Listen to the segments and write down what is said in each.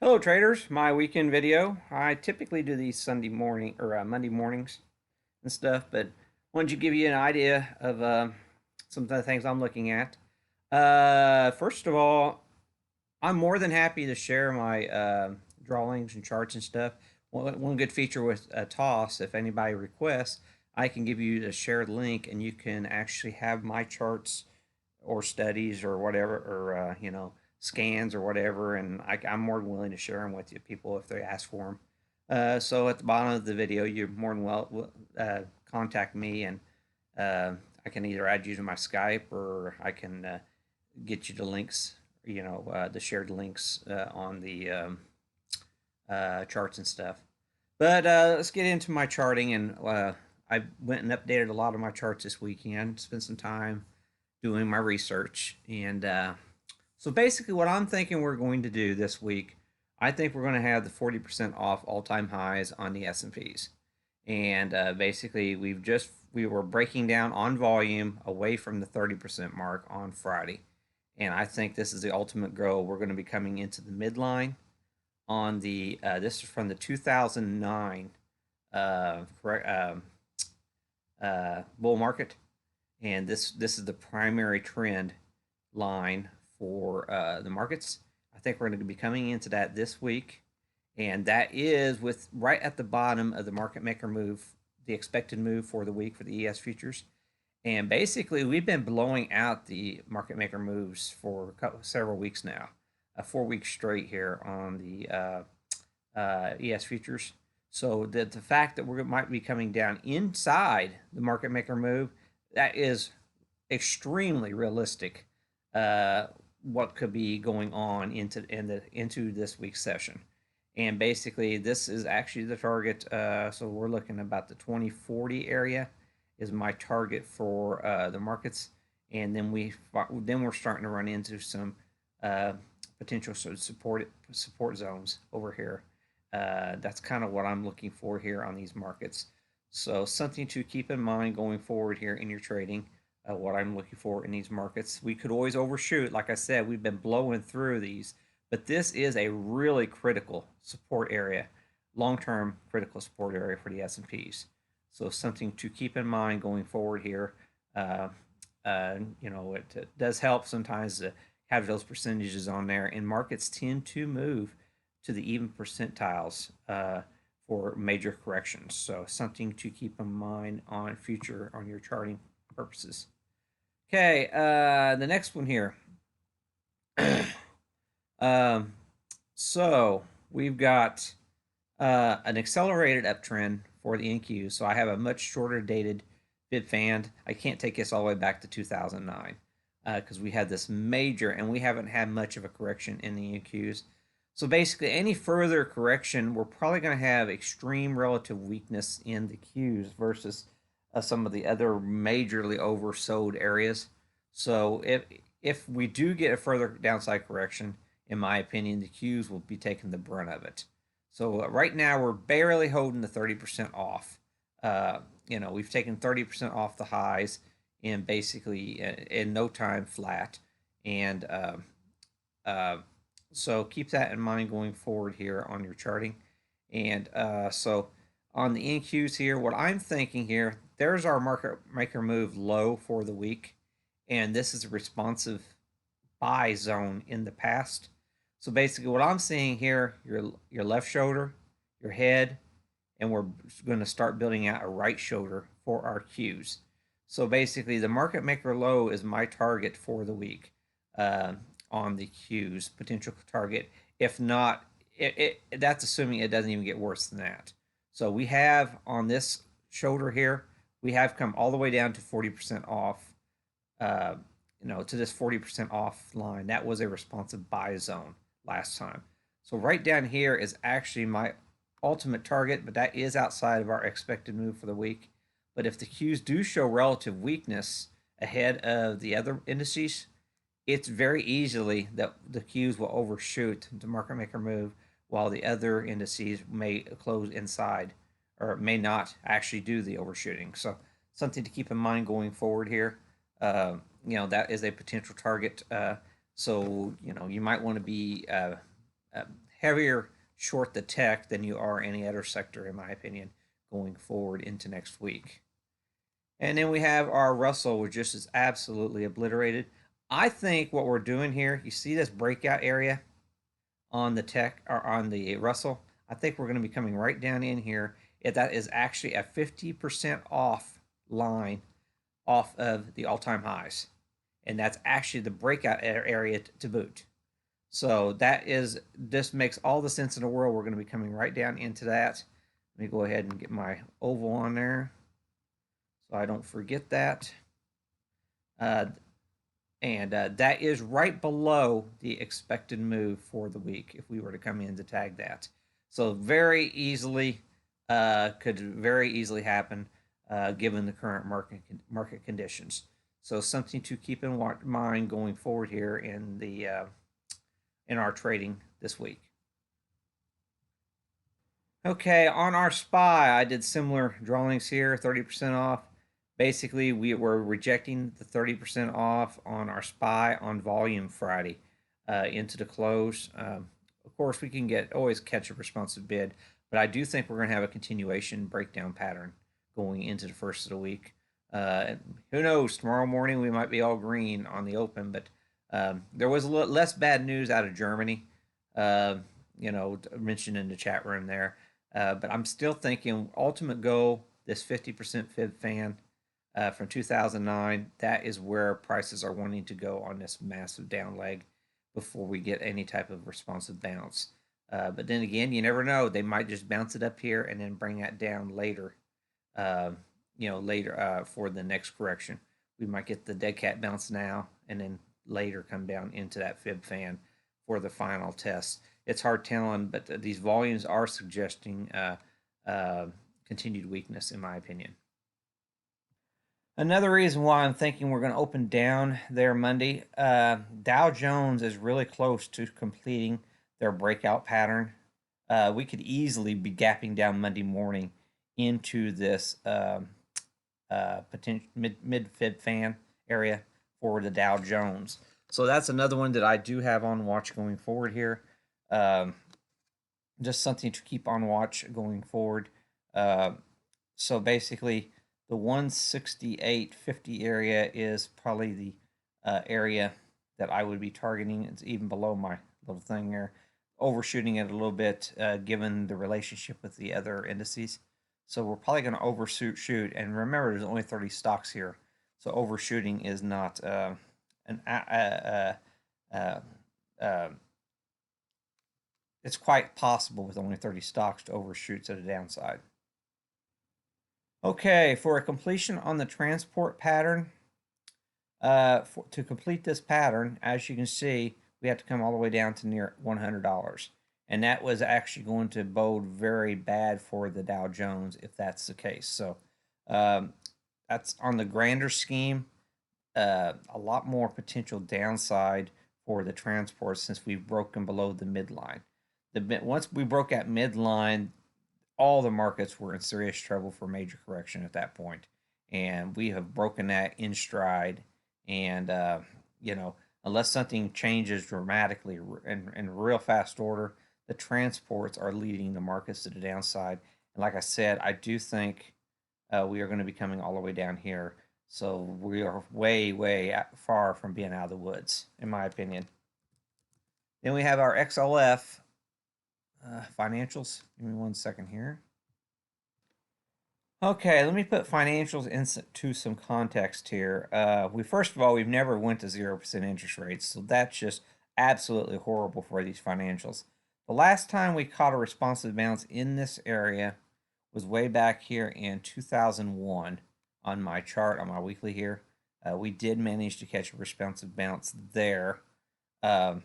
Hello traders, my weekend video. I typically do these Sunday morning or Monday mornings and stuff, but wanted to give you an idea of some of the things I'm looking at. First of all, I'm more than happy to share my drawings and charts and stuff. One good feature with Toss, if anybody requests, I can give you a shared link and you can actually have my charts or studies or whatever, or scans or whatever, and I'm more than willing to share them with you people if they ask for them. So at the bottom of the video, you're more than well contact me, and uh, I can either add you to my Skype or I can get you the links, the shared links on the charts and stuff. But let's get into my charting, and I went and updated a lot of my charts this weekend. Spent some time doing my research, and so basically, what I'm thinking we're going to do this week, I think we're going to have the 40% off all-time highs on the S&Ps, and basically we were breaking down on volume away from the 30% mark on Friday, and I think this is the ultimate goal. We're going to be coming into the midline on the this is from the 2009 correct bull market, and this is the primary trend line for the markets. I think we're going to be coming into that this week, and that is with right at the bottom of the market maker move, the expected move for the week for the ES futures. And basically, we've been blowing out the market maker moves for several weeks now, 4 weeks straight here on the ES futures. So the fact that we might be coming down inside the market maker move, that is extremely realistic. What could be going on into this week's session, and basically this is actually the target. So we're looking about the 2040 area is my target for the markets, and then we're starting to run into some uh, potential support zones over here. That's kind of what I'm looking for here on these markets. So something to keep in mind going forward here in your trading. What I'm looking for in these markets. We could always overshoot. Like I said, we've been blowing through these, but this is a really critical support area, long-term critical support area for the S&Ps. So something to keep in mind going forward here. Uh, it does help sometimes to have those percentages on there, and markets tend to move to the even percentiles for major corrections. So something to keep in mind on future on your charting purposes. Okay, the next one here. um, so we've got an accelerated uptrend for the NQ. So I have a much shorter dated bid fan. I can't take this all the way back to 2009 because we had this major, and we haven't had much of a correction in the NQs. So basically, any further correction, we're probably going to have extreme relative weakness in the Qs versus some of the other majorly oversold areas. So if we do get a further downside correction, in my opinion, the Qs will be taking the brunt of it. So right now we're barely holding the 30% off. We've taken 30% off the highs in basically in no time flat, and uh, so keep that in mind going forward here on your charting. And so on the NQs here, what I'm thinking here, there's our market maker move low for the week, and this is a responsive buy zone in the past. So basically, what I'm seeing here, your left shoulder, your head, and we're going to start building out a right shoulder for our Qs. So basically, the market maker low is my target for the week uh, on the Qs, potential target. If not, that's assuming it doesn't even get worse than that. So we have on this shoulder here, we have come all the way down to 40% off, uh, to this 40% off line. That was a responsive buy zone last time. So right down here is actually my ultimate target, but that is outside of our expected move for the week. But if the Qs do show relative weakness ahead of the other indices, it's very easily that the Qs will overshoot the market maker move, while the other indices may close inside or may not actually do the overshooting. So something to keep in mind going forward here. That is a potential target. So you might want to be heavier short the tech than you are any other sector, in my opinion, going forward into next week. And then we have our Russell, which just is absolutely obliterated. I think what we're doing here, you see this breakout area on the tech or on the Russell? I think we're going to be coming right down in here. That is actually a 50% off line off of the all-time highs. And that's actually the breakout area to boot. So this makes all the sense in the world. We're going to be coming right down into that. Let me go ahead and get my oval on there so I don't forget that. And that is right below the expected move for the week if we were to come in to tag that. So very easily could very easily happen given the current market conditions. So something to keep in mind going forward here in our trading this week. Okay, on our SPY, I did similar drawings here, 30% off. Basically, we were rejecting the 30% off on our SPY on volume Friday into the close. Of course, we can always catch a responsive bid, but I do think we're going to have a continuation breakdown pattern going into the first of the week. Who knows? Tomorrow morning we might be all green on the open, but there was a little less bad news out of Germany. Mentioned in the chat room there. But I'm still thinking ultimate goal, this 50% fib fan from 2009, that is where prices are wanting to go on this massive down leg before we get any type of responsive bounce. But then again, you never know. They might just bounce it up here and then bring that down later, for the next correction. We might get the dead cat bounce now and then later come down into that fib fan for the final test. It's hard telling, but these volumes are suggesting continued weakness, in my opinion. Another reason why I'm thinking we're going to open down there Monday, Dow Jones is really close to completing their breakout pattern. We could easily be gapping down Monday morning into this potential mid-fib fan area for the Dow Jones. So that's another one that I do have on watch going forward here. Just something to keep on watch going forward. So basically, the 168.50 area is probably the area that I would be targeting. It's even below my little thing there, overshooting it a little bit given the relationship with the other indices. So we're probably going to overshoot. And remember, there's only 30 stocks here, so overshooting is not it's quite possible with only 30 stocks to overshoot to the downside. Okay, for a completion on the transport pattern, to complete this pattern, as you can see, we have to come all the way down to near $100. And that was actually going to bode very bad for the Dow Jones if that's the case. So that's on the grander scheme, a lot more potential downside for the transport since we've broken below the midline. Once we broke that midline, all the markets were in serious trouble for major correction at that point, and we have broken that in stride. And unless something changes dramatically in real fast order, the transports are leading the markets to the downside. And like I said, I do think we are going to be coming all the way down here. So we are way, way far from being out of the woods, in my opinion. Then we have our XLF financials. Give me 1 second here. Okay, let me put financials into some context here. First of all, we've never went to 0% interest rates, so that's just absolutely horrible for these financials. The last time we caught a responsive bounce in this area was way back here in 2001 on my chart, on my weekly here. We did manage to catch a responsive bounce there. I'm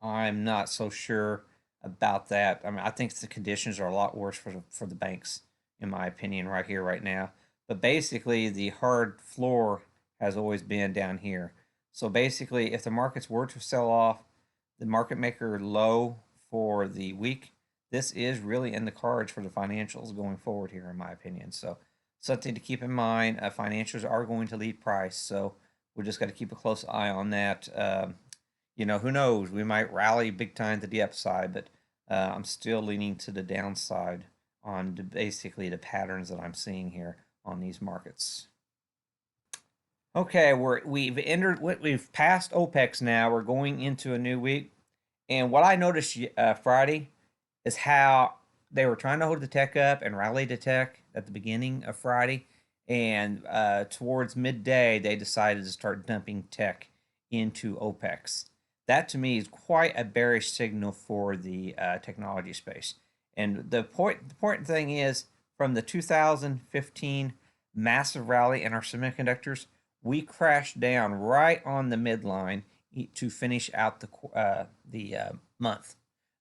not so sure about that. I mean, I think the conditions are a lot worse for the banks, in my opinion, right here, right now. But basically, the hard floor has always been down here. So basically, if the markets were to sell off the market maker low for the week, this is really in the cards for the financials going forward here, in my opinion. So something to keep in mind. Financials are going to lead price, so we just got to keep a close eye on that. Who knows? We might rally big time to the upside, but I'm still leaning to the downside on basically the patterns that I'm seeing here on these markets. Okay, we've passed OPEX now. We're going into a new week, and what I noticed Friday is how they were trying to hold the tech up and rally the tech at the beginning of Friday, and towards midday they decided to start dumping tech into OPEX. That to me is quite a bearish signal for the technology space. And the important thing is, from the 2015 massive rally in our semiconductors, we crashed down right on the midline to finish out the month,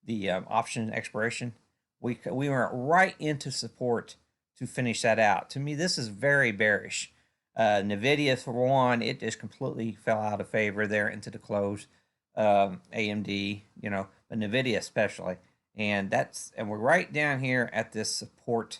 the option expiration. We went right into support to finish that out. To me, this is very bearish. Nvidia, for one, it just completely fell out of favor there into the close. AMD, but Nvidia especially, and we're right down here at this support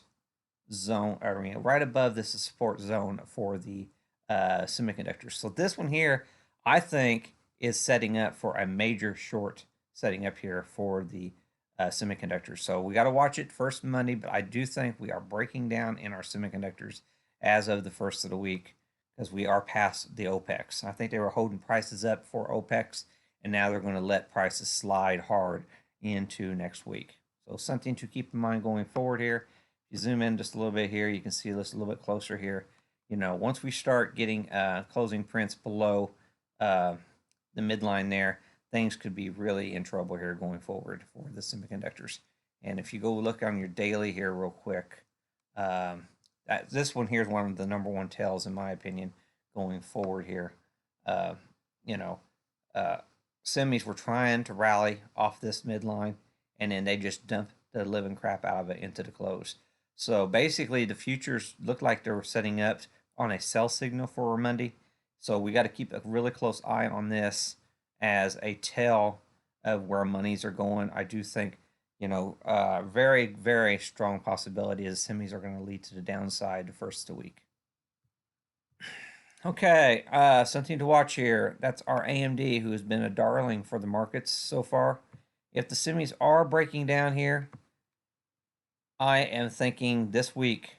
zone. I mean, right above this is support zone for the semiconductors. So this one here, I think, is setting up for a major short setting up here for the semiconductors. So we got to watch it first Monday, but I do think we are breaking down in our semiconductors as of the first of the week because we are past the OPEX. I think they were holding prices up for OPEX, and now they're going to let prices slide hard into next week. So something to keep in mind going forward here. If you zoom in just a little bit here, you can see this a little bit closer here. Once we start getting closing prints below the midline there, things could be really in trouble here going forward for the semiconductors. And if you go look on your daily here real quick, this one here is one of the number one tells, in my opinion, going forward here. Uh, you know, semis were trying to rally off this midline, and then they just dumped the living crap out of it into the close. So basically, the futures look like they were setting up on a sell signal for Monday. So we got to keep a really close eye on this as a tell of where monies are going. I do think, very, very strong possibility is semis are going to lead to the downside the first of the week. Okay, something to watch here. That's our AMD, who has been a darling for the markets so far. If the semis are breaking down here, I am thinking this week,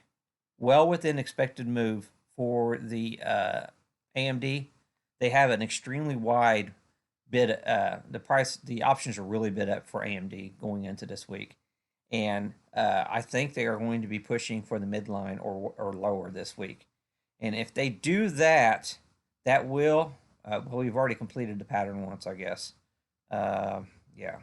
well within expected move for the AMD. They have an extremely wide bid. The options are really bid up for AMD going into this week, and I think they are going to be pushing for the midline or lower this week. And if they do that, that will we've already completed the pattern once, I guess. Yeah.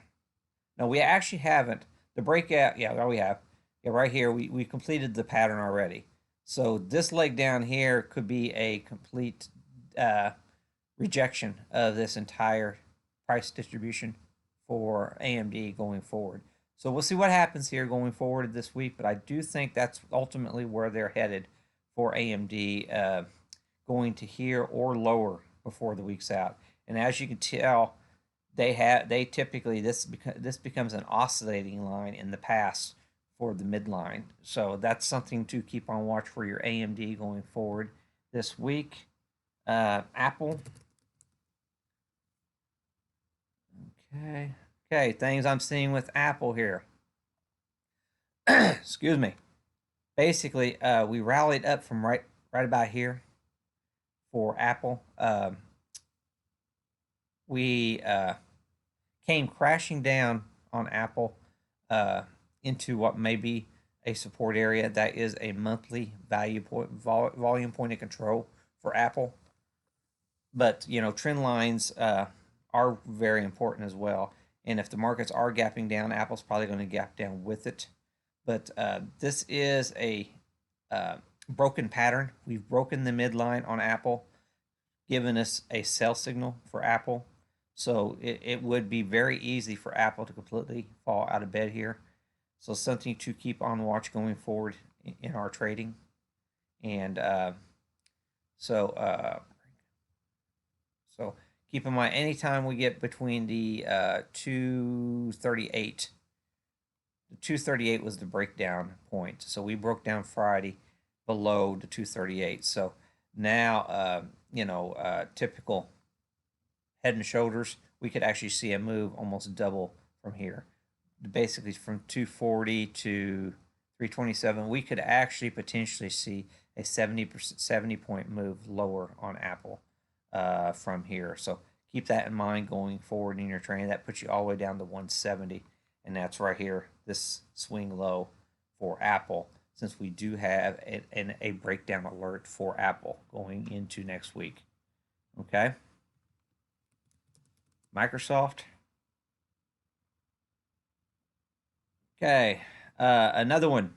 No, we actually haven't. The breakout, yeah, we have. Yeah, right here, we completed the pattern already. So this leg down here could be a complete rejection of this entire price distribution for AMD going forward. So we'll see what happens here going forward this week, but I do think that's ultimately where they're headed for AMD, going to here or lower before the week's out. And as you can tell, they typically this becomes an oscillating line in the past for the midline. So that's something to keep on watch for your AMD going forward this week. Apple. Okay, things I'm seeing with Apple here. Excuse me. Basically, we rallied up from right about here for Apple. We came crashing down on Apple into what may be a support area. That is a monthly volume point of control for Apple. But trend lines are very important as well. And if the markets are gapping down, Apple's probably going to gap down with it. But this is a broken pattern. We've broken the midline on Apple, given us a sell signal for Apple. So it would be very easy for Apple to completely fall out of bed here. So something to keep on watch going forward in our trading. And so keep in mind, anytime we get between the 238, the 238 was the breakdown point. So we broke down Friday below the 238. So now, typical head and shoulders, we could actually see a move almost double from here. basically from 240 to 327, we could actually potentially see a 70 point move lower on Apple from here. So keep that in mind going forward in your training. That puts you all the way down to 170, and that's right here, this swing low for Apple, since we do have a breakdown alert for Apple going into next week. Okay. Microsoft. Okay. Another one.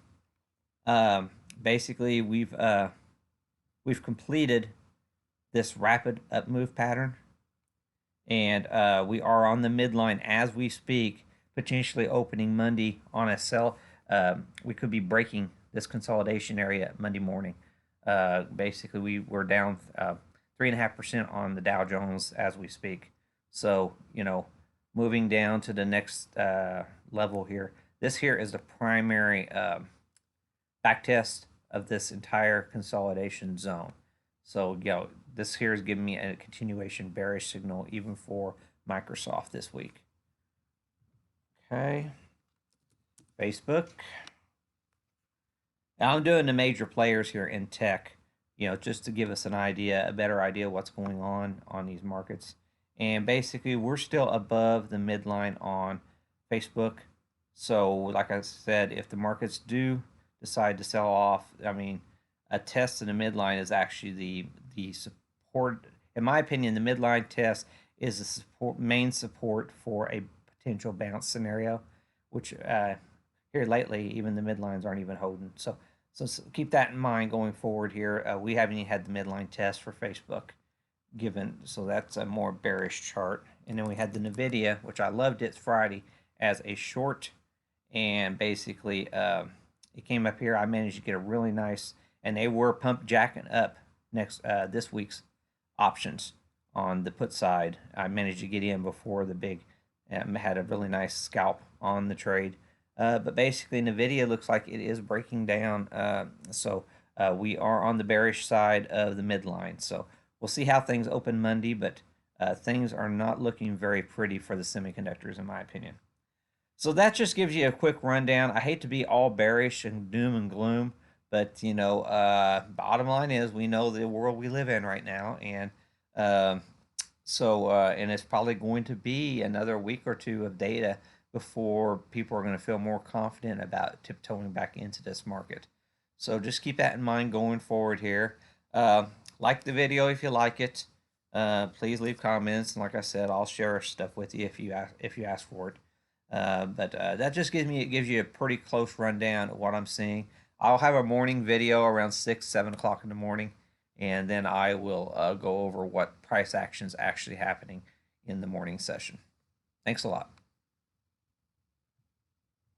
Basically, we've completed this rapid up move pattern, and we are on the midline as we speak, potentially opening Monday on a sell. We could be breaking this consolidation area Monday morning. Basically, we were down 3.5% on the Dow Jones as we speak. So, moving down to the next level here. This here is the primary back test of this entire consolidation zone. So, this here is giving me a continuation bearish signal even for Microsoft this week. Okay. Facebook. Now I'm doing the major players here in tech, just to give us an idea, a better idea of what's going on these markets. And basically, we're still above the midline on Facebook. So, like I said, if the markets do decide to sell off, I mean, a test in the midline is actually the support. In my opinion, the midline test is the main support for a potential bounce scenario, which here lately, even the midlines aren't even holding. So keep that in mind going forward here. We haven't even had the midline test for Facebook given, so that's a more bearish chart. And then we had the Nvidia, which I loved it Friday as a short, and basically it came up here. I managed to get a really nice, and they were pump jacking up this week's options on the put side. I managed to get in before the big, had a really nice scalp on the trade. But basically, Nvidia looks like it is breaking down. So we are on the bearish side of the midline. So we'll see how things open Monday, but things are not looking very pretty for the semiconductors, in my opinion. So that just gives you a quick rundown. I hate to be all bearish and doom and gloom, but bottom line is we know the world we live in right now, and and it's probably going to be another week or two of data before people are going to feel more confident about tiptoeing back into this market. So just keep that in mind going forward here. Like the video if you like it. Please leave comments, and like I said, I'll share stuff with you if you ask for it. But that just gives you a pretty close rundown of what I'm seeing. I'll have a morning video around 7 o'clock in the morning, and then I will go over what price actions actually happening in the morning session. Thanks a lot.